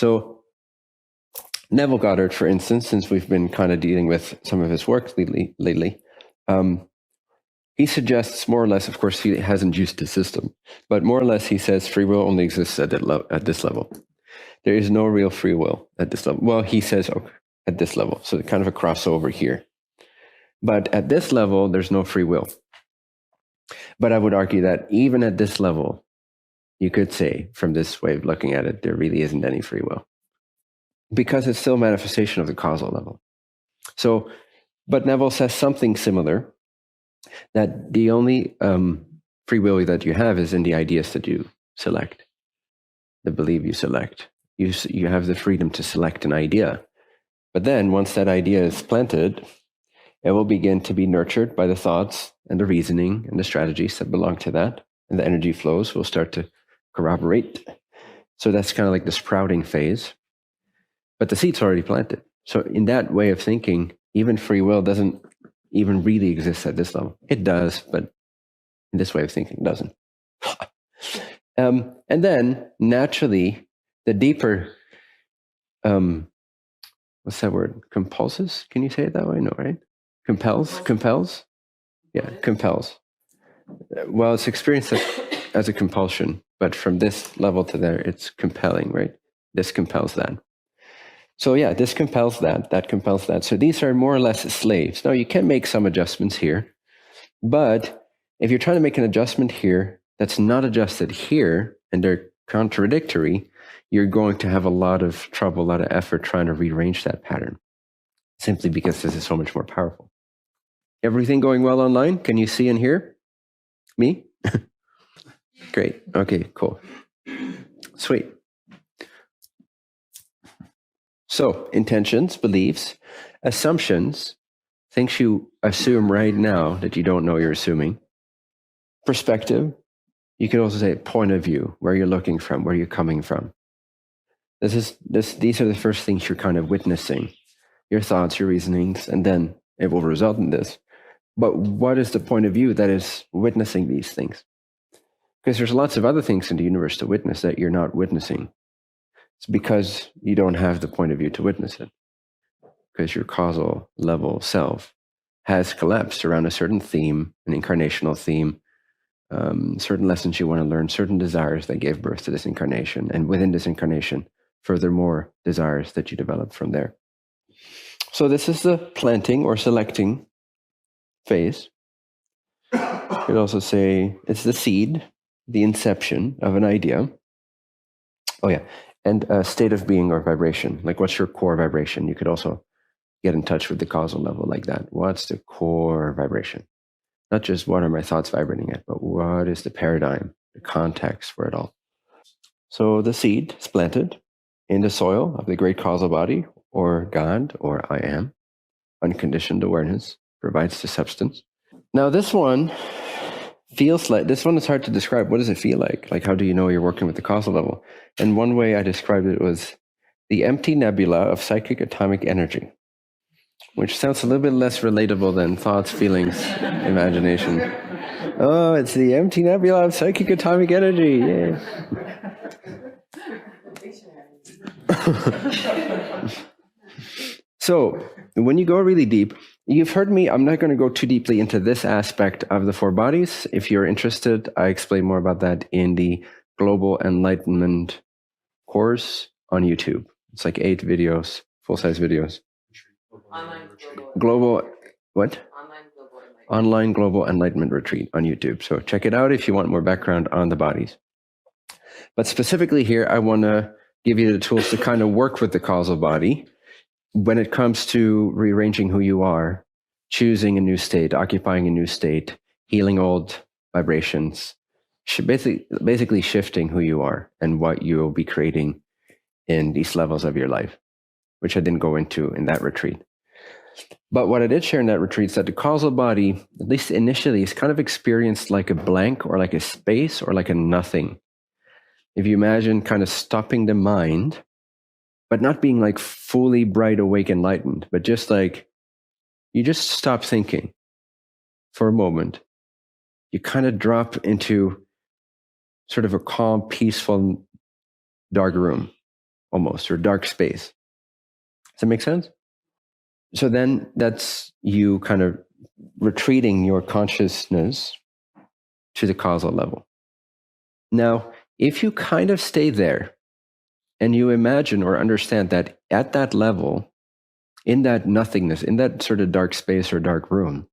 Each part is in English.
So Neville Goddard, for instance, since we've been kind of dealing with some of his work lately, he suggests more or less, of course, he hasn't used the system, but more or less he says free will only exists at this level. There is no real free will at this level. Well, he says at this level, so kind of a crossover here. But at this level, there's no free will. But I would argue that even at this level, you could say, from this way of looking at it, there really isn't any free will, because it's still a manifestation of the causal level. So, but Neville says something similar, that the only free will that you have is in the ideas that you select, the belief you select. You have the freedom to select an idea. But then once that idea is planted, it will begin to be nurtured by the thoughts and the reasoning and the strategies that belong to that. And the energy flows will start to corroborate. So that's kind of like the sprouting phase. But the seed's already planted. So in that way of thinking, even free will doesn't even really exist at this level. It does, but in this way of thinking, it doesn't. And then naturally, the deeper, what's that word? Compulses? Can you say it that way? No, right? Compels? Yeah, compels. Well, it's experienced as a compulsion, but from this level to there, it's compelling, right? This compels that. So yeah, this compels that compels that. So these are more or less slaves. Now you can make some adjustments here, but if you're trying to make an adjustment here that's not adjusted here, and they're contradictory, you're going to have a lot of trouble, a lot of effort trying to rearrange that pattern, simply because this is so much more powerful. Everything going well online? Can you see and hear me? Great. Okay, cool. Sweet. So intentions, beliefs, assumptions, things you assume right now that you don't know you're assuming. Perspective. You could also say point of view, where you're looking from, where you're coming from. These are the first things you're kind of witnessing, your thoughts, your reasonings, and then it will result in this. But what is the point of view that is witnessing these things? Because there's lots of other things in the universe to witness that you're not witnessing. It's because you don't have the point of view to witness it. Because your causal level self has collapsed around a certain theme, an incarnational theme, certain lessons you want to learn, certain desires that gave birth to this incarnation. And within this incarnation, furthermore, desires that you develop from there. So this is the planting or selecting phase. You could also say it's the seed, the inception of an idea. Oh yeah, and a state of being or vibration. Like what's your core vibration? You could also get in touch with the causal level like that. What's the core vibration? Not just what are my thoughts vibrating at, but what is the paradigm, the context for it all. So the seed is planted in the soil of the great causal body, or God, or I am. Unconditioned awareness provides the substance. Now this one feels like, this one is hard to describe. What does it feel like? Like, how do you know you're working with the causal level? And one way I described it was the empty nebula of psychic atomic energy, which sounds a little bit less relatable than thoughts, feelings, imagination. Oh, it's the empty nebula of psychic atomic energy. Yeah. So when you go really deep, you've heard me, I'm not going to go too deeply into this aspect of the four bodies. If you're interested, I explain more about that in the Global Enlightenment course on YouTube. It's like 8 videos, full-size videos. Global, what? Online Global Enlightenment Retreat on YouTube. So check it out if you want more background on the bodies. But specifically here, I want to give you the tools to kind of work with the causal body when it comes to rearranging who you are, choosing a new state, occupying a new state, healing old vibrations, basically shifting who you are and what you will be creating in these levels of your life, which I didn't go into in that retreat. But what I did share in that retreat is that the causal body, at least initially, is kind of experienced like a blank or like a space or like a nothing. If you imagine kind of stopping the mind, but not being like fully bright, awake, enlightened, but just like, you just stop thinking for a moment. You kind of drop into sort of a calm, peaceful, dark room almost, or dark space. Does that make sense? So then that's you kind of retreating your consciousness to the causal level. Now, if you kind of stay there and you imagine or understand that at that level, in that nothingness, in that sort of dark space or dark room,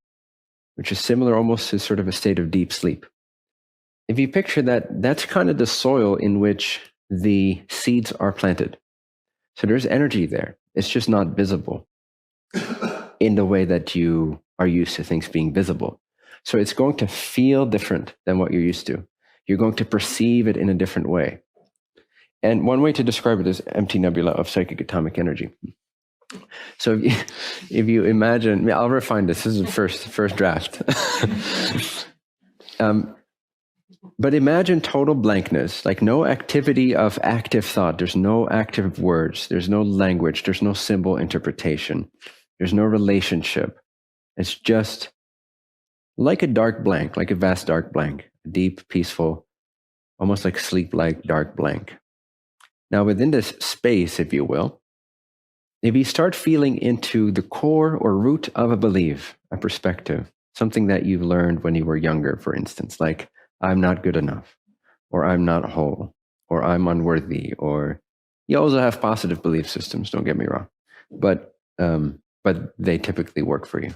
which is similar almost to sort of a state of deep sleep. If you picture that, that's kind of the soil in which the seeds are planted. So there's energy there. It's just not visible in the way that you are used to things being visible. So it's going to feel different than what you're used to. You're going to perceive it in a different way. And one way to describe it is empty nebula of psychic atomic energy. So if you imagine, I'll refine this. This is the first draft. But imagine total blankness, like no activity of active thought. There's no active words. There's no language. There's no symbol interpretation. There's no relationship. It's just like a dark blank, like a vast dark blank, deep, peaceful, almost like sleep-like dark blank. Now within this space, if you will, if you start feeling into the core or root of a belief, a perspective, something that you've learned when you were younger, for instance, like I'm not good enough, or I'm not whole, or I'm unworthy, or you also have positive belief systems, don't get me wrong, but they typically work for you.